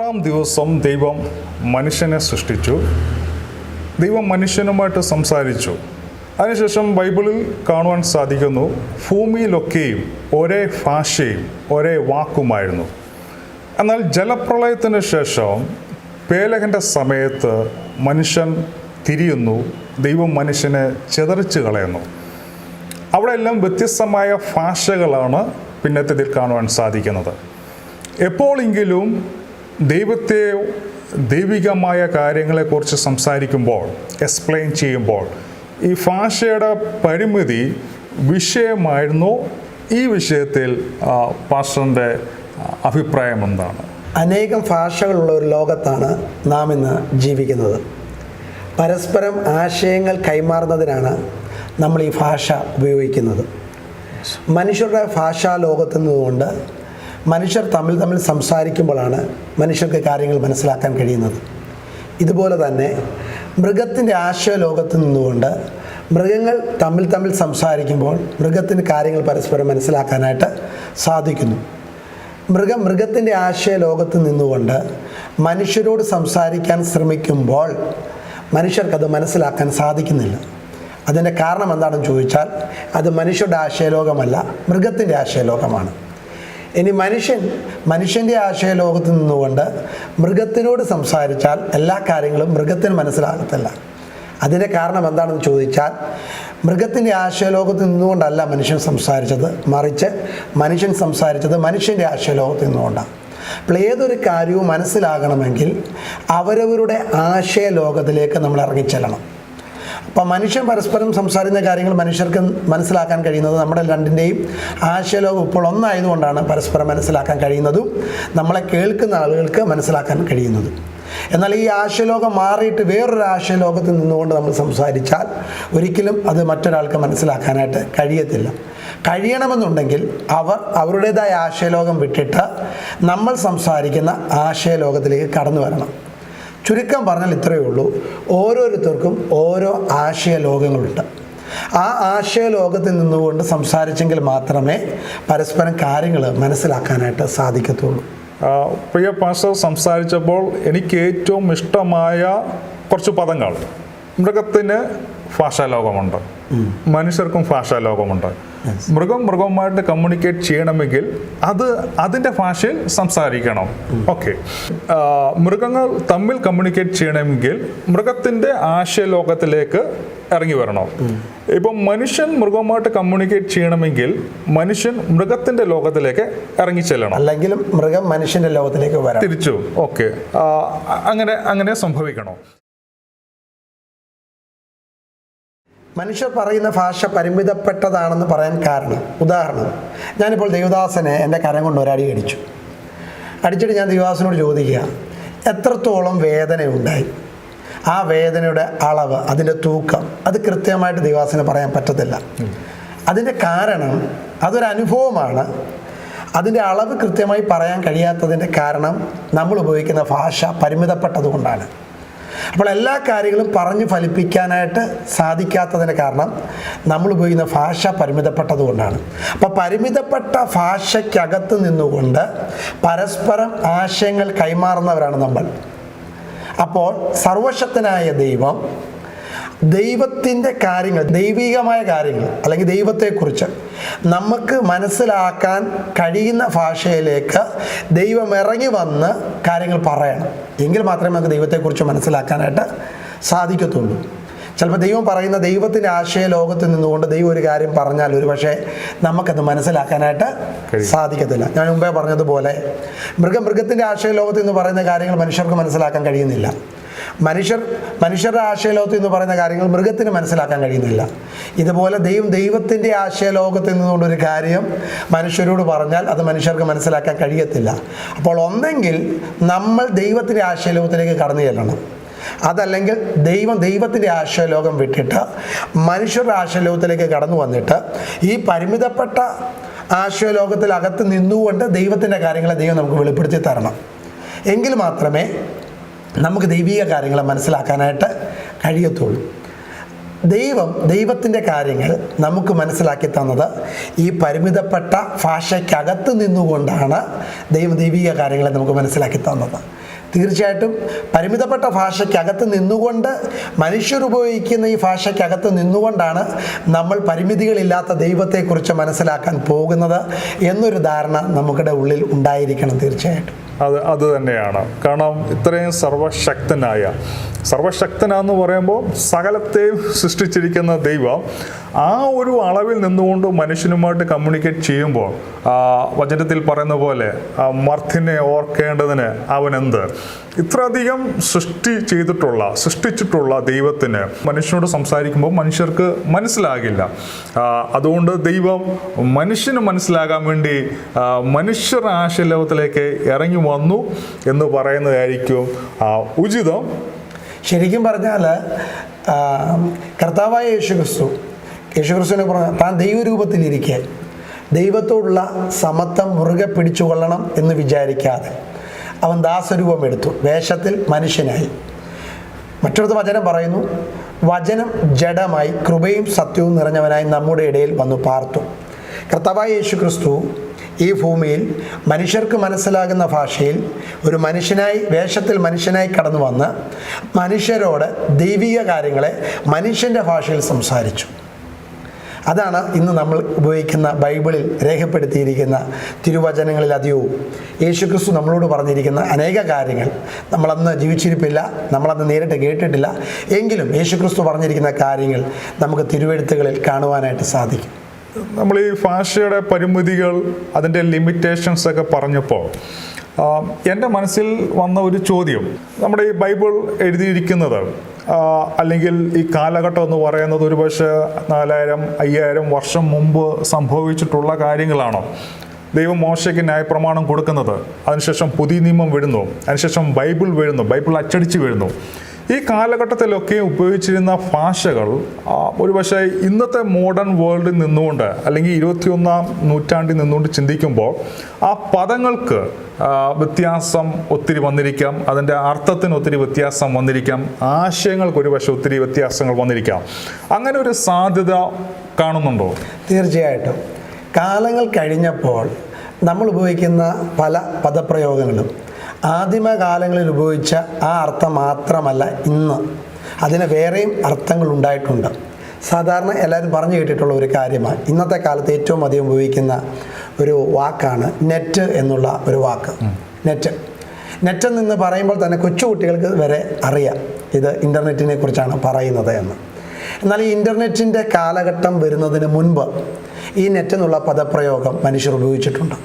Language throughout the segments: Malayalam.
ആറാം ദിവസം ദൈവം മനുഷ്യനെ സൃഷ്ടിച്ചു. ദൈവം മനുഷ്യനുമായിട്ട് സംസാരിച്ചു. അതിനുശേഷം ബൈബിളിൽ കാണുവാൻ സാധിക്കുന്നു, ഭൂമിയിലൊക്കെയും ഒരേ ഭാഷയും ഒരേ വാക്കുമായിരുന്നു. എന്നാൽ ജലപ്രളയത്തിന് ശേഷം പേലകൻ്റെ സമയത്ത് മനുഷ്യൻ തിരിയുന്നു, ദൈവം മനുഷ്യനെ ചിതറിച്ച് കളയുന്നു. അവിടെയെല്ലാം വ്യത്യസ്തമായ ഭാഷകളാണ് പിന്നത്തേതിൽ കാണുവാൻ സാധിക്കുന്നത്. എപ്പോഴെങ്കിലും ദൈവത്തെയോ ദൈവികമായ കാര്യങ്ങളെക്കുറിച്ച് സംസാരിക്കുമ്പോൾ, എക്സ്പ്ലെയിൻ ചെയ്യുമ്പോൾ ഈ ഭാഷയുടെ പരിമിതി വിഷയമായിരുന്നു. ഈ വിഷയത്തിൽ പാസ്റ്ററിൻ്റെ അഭിപ്രായം എന്താണ്? അനേകം ഭാഷകളുള്ള ഒരു ലോകത്താണ് നാം ഇന്ന് ജീവിക്കുന്നത്. പരസ്പരം ആശയങ്ങൾ കൈമാറുന്നതിനാണ് നമ്മൾ ഈ ഭാഷ ഉപയോഗിക്കുന്നത്. മനുഷ്യരുടെ ഭാഷാ ലോകത്തു നിന്നുകൊണ്ട് മനുഷ്യർ തമ്മിൽ സംസാരിക്കുമ്പോഴാണ് മനുഷ്യർക്ക് കാര്യങ്ങൾ മനസ്സിലാക്കാൻ കഴിയുന്നത്. ഇതുപോലെ തന്നെ മൃഗത്തിൻ്റെ ആശയ ലോകത്ത് നിന്നുകൊണ്ട് മൃഗങ്ങൾ തമ്മിൽ സംസാരിക്കുമ്പോൾ മൃഗത്തിന് കാര്യങ്ങൾ പരസ്പരം മനസ്സിലാക്കാനായിട്ട് സാധിക്കുന്നു. മൃഗത്തിൻ്റെ ആശയ ലോകത്ത് നിന്നുകൊണ്ട് മനുഷ്യരോട് സംസാരിക്കാൻ ശ്രമിക്കുമ്പോൾ മനുഷ്യർക്കത് മനസ്സിലാക്കാൻ സാധിക്കുന്നില്ല. അതിൻ്റെ കാരണം എന്താണെന്ന് ചോദിച്ചാൽ അത് മനുഷ്യരുടെ ആശയലോകമല്ല, മൃഗത്തിൻ്റെ ആശയലോകമാണ്. ഇനി മനുഷ്യൻ്റെ ആശയലോകത്ത് നിന്നുകൊണ്ട് മൃഗത്തിനോട് സംസാരിച്ചാൽ എല്ലാ കാര്യങ്ങളും മൃഗത്തിന് മനസ്സിലാകത്തില്ല. അതിൻ്റെ കാരണം എന്താണെന്ന് ചോദിച്ചാൽ മൃഗത്തിൻ്റെ ആശയലോകത്ത് നിന്നുകൊണ്ടല്ല മനുഷ്യൻ സംസാരിച്ചത്, മറിച്ച് മനുഷ്യൻ സംസാരിച്ചത് മനുഷ്യൻ്റെ ആശയലോകത്ത് നിന്നുകൊണ്ടാണ്. അപ്പോൾ ഏതൊരു കാര്യവും മനസ്സിലാകണമെങ്കിൽ അവരവരുടെ ആശയലോകത്തിലേക്ക് നമ്മൾ ഇറങ്ങിച്ചെല്ലണം. അപ്പോൾ മനുഷ്യൻ പരസ്പരം സംസാരിക്കുന്ന കാര്യങ്ങൾ മനുഷ്യർക്ക് മനസ്സിലാക്കാൻ കഴിയുന്നത് നമ്മുടെ രണ്ടിൻ്റെയും ആശയലോകം ഇപ്പോൾ ഒന്നായതുകൊണ്ടാണ് പരസ്പരം മനസ്സിലാക്കാൻ കഴിയുന്നതും നമ്മളെ കേൾക്കുന്ന ആളുകൾക്ക് മനസ്സിലാക്കാൻ കഴിയുന്നതും. എന്നാൽ ഈ ആശയലോകം മാറിയിട്ട് വേറൊരു ആശയലോകത്ത് നിന്നുകൊണ്ട് നമ്മൾ സംസാരിച്ചാൽ ഒരിക്കലും അത് മറ്റൊരാൾക്ക് മനസ്സിലാക്കാനായിട്ട് കഴിയത്തില്ല. കഴിയണമെന്നുണ്ടെങ്കിൽ അവരുടേതായ ആശയലോകം വിട്ടിട്ട് നമ്മൾ സംസാരിക്കുന്ന ആശയലോകത്തിലേക്ക് കടന്നു വരണം. ചുരുക്കം പറഞ്ഞാൽ ഇത്രയേ ഉള്ളൂ, ഓരോരുത്തർക്കും ഓരോ ആശയലോകങ്ങളുണ്ട്. ആ ആശയലോകത്തിൽ നിന്നുകൊണ്ട് സംസാരിച്ചെങ്കിൽ മാത്രമേ പരസ്പരം കാര്യങ്ങൾ മനസ്സിലാക്കാനായിട്ട് സാധിക്കത്തുള്ളൂ. പ്രിയ പാസ്റ്റർ സംസാരിച്ചപ്പോൾ എനിക്ക് ഏറ്റവും ഇഷ്ടമായ കുറച്ച് പദങ്ങൾ, മൃഗത്തിന് ഭാഷാലോകമുണ്ട്, മനുഷ്യർക്കും ഭാഷാലോകമുണ്ട്. മൃഗവുമായിട്ട് കമ്മ്യൂണിക്കേറ്റ് ചെയ്യണമെങ്കിൽ അതിൻ്റെ ഭാഷയിൽ സംസാരിക്കണം. ഓക്കെ, മൃഗങ്ങൾ തമ്മിൽ കമ്മ്യൂണിക്കേറ്റ് ചെയ്യണമെങ്കിൽ മൃഗത്തിൻ്റെ ആശയലോകത്തിലേക്ക് ഇറങ്ങി വരണം. ഇപ്പം മനുഷ്യൻ മൃഗവുമായിട്ട് കമ്മ്യൂണിക്കേറ്റ് ചെയ്യണമെങ്കിൽ മനുഷ്യൻ മൃഗത്തിൻ്റെ ലോകത്തിലേക്ക് ഇറങ്ങി ചെല്ലണം, അല്ലെങ്കിൽ മൃഗം മനുഷ്യൻ്റെ ലോകത്തിലേക്ക് വരണം, തിരിച്ചു. ഓക്കെ, അങ്ങനെ സംഭവിക്കണം. മനുഷ്യർ പറയുന്ന ഭാഷ പരിമിതപ്പെട്ടതാണെന്ന് പറയാൻ കാരണം, ഉദാഹരണം, ഞാനിപ്പോൾ ദേവദാസനെ എൻ്റെ കരം കൊണ്ട് ഒരടി അടിച്ചിട്ട് ഞാൻ ദേവദാസനോട് ചോദിക്കുക, എത്രത്തോളം വേദനയുണ്ടായി? ആ വേദനയുടെ അളവ്, അതിൻ്റെ തൂക്കം, അത് കൃത്യമായിട്ട് ദേവദാസന് പറയാൻ പറ്റത്തില്ല. അതിൻ്റെ കാരണം അതൊരു അനുഭവമാണ്. അതിൻ്റെ അളവ് കൃത്യമായി പറയാൻ കഴിയാത്തതിൻ്റെ കാരണം നമ്മൾ ഉപയോഗിക്കുന്ന ഭാഷ പരിമിതപ്പെട്ടതുകൊണ്ടാണ്. അപ്പോൾ എല്ലാ കാര്യങ്ങളും പറഞ്ഞു ഫലിപ്പിക്കാനായിട്ട് സാധിക്കാത്തതിന് കാരണം നമ്മൾ ഉപയോഗിക്കുന്ന ഭാഷ പരിമിതപ്പെട്ടതുകൊണ്ടാണ്. അപ്പോൾ പരിമിതപ്പെട്ട ഭാഷയ്ക്കകത്ത് നിന്നുകൊണ്ട് പരസ്പരം ആശയങ്ങൾ കൈമാറുന്നവരാണ് നമ്മൾ. അപ്പോൾ സർവശക്തനായ ദൈവത്തിൻ്റെ കാര്യങ്ങൾ, ദൈവികമായ കാര്യങ്ങൾ അല്ലെങ്കിൽ ദൈവത്തെക്കുറിച്ച് നമുക്ക് മനസ്സിലാക്കാൻ കഴിയുന്ന ഭാഷയിലേക്ക് ദൈവം ഇറങ്ങി വന്ന് കാര്യങ്ങൾ പറയണം. എങ്കിൽ മാത്രമേ നമുക്ക് ദൈവത്തെക്കുറിച്ച് മനസ്സിലാക്കാനായിട്ട് സാധിക്കത്തുള്ളൂ. ചിലപ്പോൾ ദൈവം പറയുന്ന ദൈവത്തിൻ്റെ ആശയ ലോകത്ത് നിന്നുകൊണ്ട് ദൈവം ഒരു കാര്യം പറഞ്ഞാൽ ഒരു പക്ഷേ നമുക്കത് മനസ്സിലാക്കാനായിട്ട് സാധിക്കത്തില്ല. ഞാൻ മുമ്പേ പറഞ്ഞതുപോലെ മൃഗത്തിൻ്റെ ആശയ ലോകത്ത് നിന്ന് പറയുന്ന കാര്യങ്ങൾ മനുഷ്യർക്ക് മനസ്സിലാക്കാൻ കഴിയുന്നില്ല. മനുഷ്യരുടെ ആശയലോകത്തിൽ എന്ന് പറയുന്ന കാര്യങ്ങൾ മൃഗത്തിന് മനസ്സിലാക്കാൻ കഴിയുന്നില്ല. ഇതുപോലെ ദൈവത്തിൻ്റെ ആശയലോകത്തിൽ നിന്നുകൊണ്ടൊരു കാര്യം മനുഷ്യരോട് പറഞ്ഞാൽ അത് മനുഷ്യർക്ക് മനസ്സിലാക്കാൻ കഴിയത്തില്ല. അപ്പോൾ ഒന്നെങ്കിൽ നമ്മൾ ദൈവത്തിൻ്റെ ആശയലോകത്തിലേക്ക് കടന്നു ചെല്ലണം, അതല്ലെങ്കിൽ ദൈവത്തിൻ്റെ ആശയലോകം വിട്ടിട്ട് മനുഷ്യരുടെ ആശയലോകത്തിലേക്ക് കടന്നു വന്നിട്ട് ഈ പരിമിതപ്പെട്ട ആശയലോകത്തിൽ അകത്ത് നിന്നുകൊണ്ട് ദൈവത്തിൻ്റെ കാര്യങ്ങളെ ദൈവം നമുക്ക് വെളിപ്പെടുത്തി തരണം. എങ്കിൽ മാത്രമേ നമുക്ക് ദൈവിക കാര്യങ്ങളെ മനസ്സിലാക്കാനായിട്ട് കഴിയത്തുള്ളൂ. ദൈവത്തിൻ്റെ കാര്യങ്ങൾ നമുക്ക് മനസ്സിലാക്കി തന്നത് ഈ പരിമിതപ്പെട്ട ഭാഷയ്ക്കകത്ത് നിന്നുകൊണ്ടാണ് ദൈവിക കാര്യങ്ങളെ നമുക്ക് മനസ്സിലാക്കി തന്നത്. തീർച്ചയായിട്ടും പരിമിതപ്പെട്ട ഭാഷയ്ക്കകത്ത് നിന്നുകൊണ്ട് മനുഷ്യരുപയോഗിക്കുന്ന ഈ ഭാഷയ്ക്കകത്ത് നിന്നുകൊണ്ടാണ് നമ്മൾ പരിമിതികളില്ലാത്ത ദൈവത്തെക്കുറിച്ച് മനസ്സിലാക്കാൻ പോകുന്നത് എന്നൊരു ധാരണ നമുക്കിടെ ഉള്ളിൽ ഉണ്ടായിരിക്കണം. തീർച്ചയായിട്ടും അത് തന്നെയാണ്. കാരണം ഇത്രയും സർവശക്തനാന്ന് പറയുമ്പോൾ സകലത്തെയും സൃഷ്ടിച്ചിരിക്കുന്ന ദൈവം ആ ഒരു അളവിൽ നിന്നുകൊണ്ട് മനുഷ്യനുമായിട്ട് കമ്മ്യൂണിക്കേറ്റ് ചെയ്യുമ്പോൾ വചനത്തിൽ പറയുന്ന പോലെ മർത്യനെ ഓർക്കേണ്ടതിന് അവനെന്ത്. ഇത്രയധികം സൃഷ്ടിച്ചിട്ടുള്ള ദൈവത്തിന് മനുഷ്യനോട് സംസാരിക്കുമ്പോൾ മനുഷ്യർക്ക് മനസ്സിലാകില്ല. അതുകൊണ്ട് ദൈവം മനുഷ്യന് മനസ്സിലാകാൻ വേണ്ടി മനുഷ്യർ ആശയലോകത്തിലേക്ക് ഇറങ്ങി വന്നു എന്ന് പറയുന്നതായിരിക്കും ഉചിതം. ശരിക്കും പറഞ്ഞാൽ കർത്താവായ യേശുക്രിസ്തുവിനെ പറഞ്ഞ താൻ ദൈവരൂപത്തിലിരിക്കെ ദൈവത്തോടുള്ള സമത്വം മുറുകെ പിടിച്ചുകൊള്ളണം എന്ന് വിചാരിക്കാതെ അവൻ ദാസരൂപം എടുത്തു, വേഷത്തിൽ മനുഷ്യനായി. മറ്റൊരു വചനം പറയുന്നു, വചനം ജഡമായി കൃപയും സത്യവും നിറഞ്ഞവനായി നമ്മുടെ ഇടയിൽ വന്നു പാർത്തു. കർത്താവായ യേശുക്രിസ്തു ഈ ഭൂമിയിൽ മനുഷ്യർക്ക് മനസ്സിലാകുന്ന ഭാഷയിൽ ഒരു വേഷത്തിൽ മനുഷ്യനായി കടന്നു വന്ന് മനുഷ്യരോട് ദൈവിക കാര്യങ്ങളെ മനുഷ്യൻ്റെ ഭാഷയിൽ സംസാരിച്ചു. അതാണ് ഇന്ന് നമ്മൾ ഉപയോഗിക്കുന്ന ബൈബിളിൽ രേഖപ്പെടുത്തിയിരിക്കുന്ന തിരുവചനങ്ങളിൽ അധികവും. യേശുക്രിസ്തു നമ്മളോട് പറഞ്ഞിരിക്കുന്ന അനേക കാര്യങ്ങൾ നമ്മളന്ന് ജീവിച്ചിരിപ്പില്ല, നമ്മളന്ന് നേരിട്ട് കേട്ടിട്ടില്ല. എങ്കിലും യേശുക്രിസ്തു പറഞ്ഞിരിക്കുന്ന കാര്യങ്ങൾ നമുക്ക് തിരുവെഴുത്തുകളിൽ കാണുവാനായിട്ട് സാധിക്കും. നമ്മൾ ഈ ഭാഷയുടെ പരിമിതികൾ, അതിൻ്റെ ലിമിറ്റേഷൻസ് ഒക്കെ പറഞ്ഞപ്പോൾ എൻ്റെ മനസ്സിൽ വന്ന ഒരു ചോദ്യം, നമ്മുടെ ഈ ബൈബിൾ എഴുതിയിരിക്കുന്നത് അല്ലെങ്കിൽ ഈ കാലഘട്ടം എന്ന് പറയുന്നത് ഒരുപക്ഷെ 4000-5000 വർഷം മുമ്പ് സംഭവിച്ചിട്ടുള്ള കാര്യങ്ങളാണോ? ദൈവം മോശയ്ക്ക് ന്യായപ്രമാണം കൊടുക്കുന്നത്, അതിനുശേഷം പുതിയ നിയമം വീഴുന്നു, അതിനുശേഷം ബൈബിൾ വീഴുന്നു, ബൈബിൾ അച്ചടിച്ച് വീഴുന്നു. ഈ കാലഘട്ടത്തിലൊക്കെ ഉപയോഗിച്ചിരുന്ന ഭാഷകൾ ഒരുപക്ഷെ ഇന്നത്തെ മോഡേൺ വേൾഡിൽ നിന്നുകൊണ്ട് അല്ലെങ്കിൽ 21-ാം നൂറ്റാണ്ടിൽ നിന്നുകൊണ്ട് ചിന്തിക്കുമ്പോൾ ആ പദങ്ങൾക്ക് വ്യത്യാസം ഒത്തിരി വന്നിരിക്കാം, അതിൻ്റെ അർത്ഥത്തിന് ഒത്തിരി വ്യത്യാസം വന്നിരിക്കാം, ആശയങ്ങൾക്ക് ഒരുപക്ഷെ ഒത്തിരി വ്യത്യാസങ്ങൾ വന്നിരിക്കാം. അങ്ങനെ ഒരു സാധ്യത കാണുന്നുണ്ടോ? തീർച്ചയായിട്ടും. കാലങ്ങൾ കഴിഞ്ഞപ്പോൾ നമ്മൾ ഉപയോഗിക്കുന്ന പല പദപ്രയോഗങ്ങളും ആദിമകാലങ്ങളിൽ ഉപയോഗിച്ച ആ അർത്ഥം മാത്രമല്ല ഇന്ന് അതിന് വേറെയും അർത്ഥങ്ങൾ ഉണ്ടായിട്ടുണ്ട്. സാധാരണ എല്ലാവരും പറഞ്ഞു കേട്ടിട്ടുള്ള ഒരു കാര്യമാണ്, ഇന്നത്തെ കാലത്ത് ഏറ്റവും അധികം ഉപയോഗിക്കുന്ന ഒരു വാക്കാണ് നെറ്റ് എന്നുള്ള ഒരു വാക്ക്. നെറ്റ് എന്ന് പറയുമ്പോൾ തന്നെ കൊച്ചുകുട്ടികൾക്ക് വരെ അറിയാം ഇത് ഇൻ്റർനെറ്റിനെ കുറിച്ചാണ് പറയുന്നത് എന്ന്. എന്നാൽ ഈ ഇൻ്റർനെറ്റിൻ്റെ കാലഘട്ടം വരുന്നതിന് മുൻപ് ഈ നെറ്റ് എന്നുള്ള പദപ്രയോഗം മനുഷ്യർ ഉപയോഗിച്ചിട്ടുണ്ട്.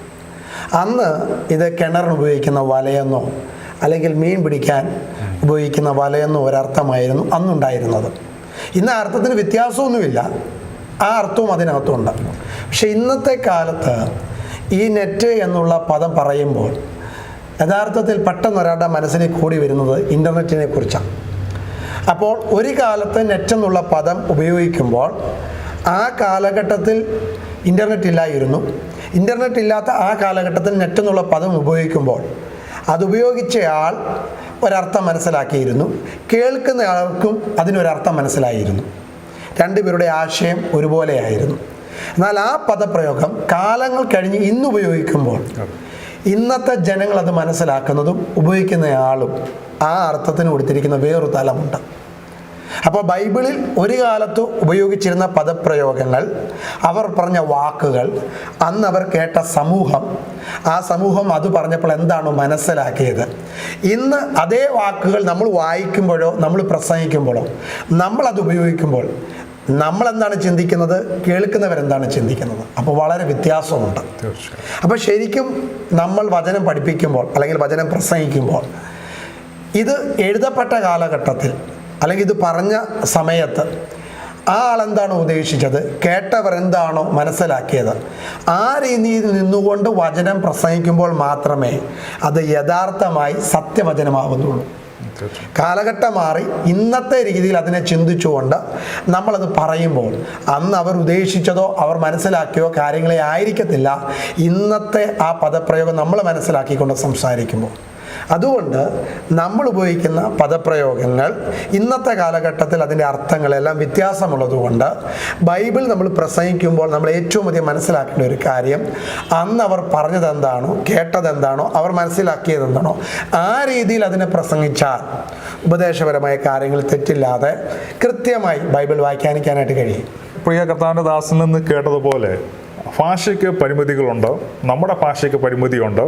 അന്ന് ഇത് കിണറിന് ഉപയോഗിക്കുന്ന വലയെന്നോ അല്ലെങ്കിൽ മീൻ പിടിക്കാൻ ഉപയോഗിക്കുന്ന വലയെന്നോ ഒരർത്ഥമായിരുന്നു അന്നുണ്ടായിരുന്നത്. ഇന്ന് ആ അർത്ഥത്തിന് വ്യത്യാസമൊന്നുമില്ല, ആ അർത്ഥവും അതിനകത്തുണ്ട്. പക്ഷെ ഇന്നത്തെ കാലത്ത് ഈ നെറ്റ് എന്നുള്ള പദം പറയുമ്പോൾ യഥാർത്ഥത്തിൽ പെട്ടെന്ന് ഒരാളുടെ മനസ്സിലേക്ക് കൂടി വരുന്നത് ഇൻ്റർനെറ്റിനെ കുറിച്ചാണ്. അപ്പോൾ ഒരു കാലത്ത് നെറ്റ് എന്നുള്ള പദം ഉപയോഗിക്കുമ്പോൾ ആ കാലഘട്ടത്തിൽ ഇൻ്റർനെറ്റ് ഇല്ലായിരുന്നു. ഇൻ്റർനെറ്റ് ഇല്ലാത്ത ആ കാലഘട്ടത്തിൽ നെറ്റ് എന്നുള്ള പദം ഉപയോഗിക്കുമ്പോൾ അതുപയോഗിച്ചയാൾ ഒരർത്ഥം മനസ്സിലാക്കിയിരുന്നു, കേൾക്കുന്ന ആൾക്കും അതിനൊരർത്ഥം മനസ്സിലായിരുന്നു. രണ്ടുപേരുടെ ആശയം ഒരുപോലെയായിരുന്നു. എന്നാൽ ആ പദപ്രയോഗം കാലങ്ങൾ കഴിഞ്ഞ് ഇന്ന് ഉപയോഗിക്കുമ്പോൾ ഇന്നത്തെ ജനങ്ങൾ അത് മനസ്സിലാക്കുന്നതും ഉപയോഗിക്കുന്നയാളും ആ അർത്ഥത്തിന് കൊടുത്തിരിക്കുന്ന വേറൊരു തലമുണ്ട്. അപ്പോൾ ബൈബിളിൽ ഒരു കാലത്ത് ഉപയോഗിച്ചിരുന്ന പദപ്രയോഗങ്ങൾ, അവർ പറഞ്ഞ വാക്കുകൾ, അന്ന് അവർ കേട്ട സമൂഹം, ആ സമൂഹം അത് പറഞ്ഞപ്പോൾ എന്താണോ മനസ്സിലാക്കിയത്, ഇന്ന് അതേ വാക്കുകൾ നമ്മൾ വായിക്കുമ്പോഴോ നമ്മൾ പ്രസംഗിക്കുമ്പോഴോ നമ്മളത് ഉപയോഗിക്കുമ്പോൾ നമ്മളെന്താണ് ചിന്തിക്കുന്നത്, കേൾക്കുന്നവരെന്താണ് ചിന്തിക്കുന്നത്, അപ്പോൾ വളരെ വ്യത്യാസമുണ്ട്. അപ്പോൾ ശരിക്കും നമ്മൾ വചനം പഠിപ്പിക്കുമ്പോൾ അല്ലെങ്കിൽ വചനം പ്രസംഗിക്കുമ്പോൾ ഇത് എഴുതപ്പെട്ട കാലഘട്ടത്തിൽ അല്ലെങ്കിൽ ഇത് പറഞ്ഞ സമയത്ത് ആ ആളെന്താണോ ഉദ്ദേശിച്ചത്, കേട്ടവർ എന്താണോ മനസ്സിലാക്കിയത്, ആ രീതിയിൽ നിന്നുകൊണ്ട് വചനം പ്രസംഗിക്കുമ്പോൾ മാത്രമേ അത് യഥാർത്ഥമായി സത്യവചനമാകുന്നുള്ളൂ. കാലഘട്ടം മാറി ഇന്നത്തെ രീതിയിൽ അതിനെ ചിന്തിച്ചുകൊണ്ട് നമ്മളത് പറയുമ്പോൾ അന്ന് അവർ ഉദ്ദേശിച്ചതോ അവർ മനസ്സിലാക്കിയോ കാര്യങ്ങളെ ആയിരിക്കത്തില്ല ഇന്നത്തെ ആ പദപ്രയോഗം നമ്മൾ മനസ്സിലാക്കിക്കൊണ്ട് സംസാരിക്കുമ്പോൾ. അതുകൊണ്ട് നമ്മൾ ഉപയോഗിക്കുന്ന പദപ്രയോഗങ്ങൾ ഇന്നത്തെ കാലഘട്ടത്തിൽ അതിൻ്റെ അർത്ഥങ്ങളെല്ലാം വ്യത്യാസമുള്ളതുകൊണ്ട് ബൈബിൾ നമ്മൾ പ്രസംഗിക്കുമ്പോൾ നമ്മൾ ഏറ്റവും അധികം മനസ്സിലാക്കേണ്ട ഒരു കാര്യം, അന്ന് അവർ പറഞ്ഞതെന്താണോ, കേട്ടതെന്താണോ, അവർ മനസ്സിലാക്കിയതെന്താണോ ആ രീതിയിൽ അതിനെ പ്രസംഗിച്ചാൽ ഉപദേശപരമായ കാര്യങ്ങൾ തെറ്റില്ലാതെ കൃത്യമായി ബൈബിൾ വ്യാഖ്യാനിക്കാനായിട്ട് കഴിയും. പ്രിയ കർത്താവിൻ്റെ ദാസനിൽ നിന്ന് കേട്ടതുപോലെ ഭാഷയ്ക്ക് പരിമിതികളുണ്ട്, നമ്മുടെ ഭാഷയ്ക്ക് പരിമിതിയുണ്ട്.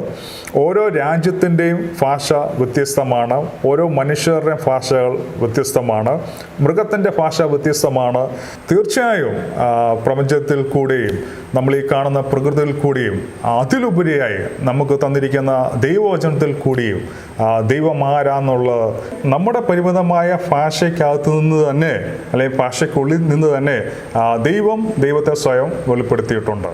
ഓരോ രാജ്യത്തിൻ്റെയും ഭാഷ വ്യത്യസ്തമാണ്, ഓരോ മനുഷ്യരുടെയും ഭാഷകൾ വ്യത്യസ്തമാണ്, മൃഗത്തിൻ്റെ ഭാഷ വ്യത്യസ്തമാണ്. തീർച്ചയായും പ്രപഞ്ചത്തിൽ കൂടിയും നമ്മൾ ഈ കാണുന്ന പ്രകൃതിയിൽ കൂടിയും അതിലുപരിയായി നമുക്ക് തന്നിരിക്കുന്ന ദൈവവചനത്തിൽ കൂടിയും ദൈവം ആരാന്നുള്ളത് നമ്മുടെ പരിമിതമായ ഭാഷയ്ക്കകത്ത് നിന്ന് തന്നെ, അല്ലെങ്കിൽ ഭാഷയ്ക്കുള്ളിൽ നിന്ന് തന്നെ ദൈവത്തെ സ്വയം വെളിപ്പെടുത്തിയിട്ടുണ്ട്.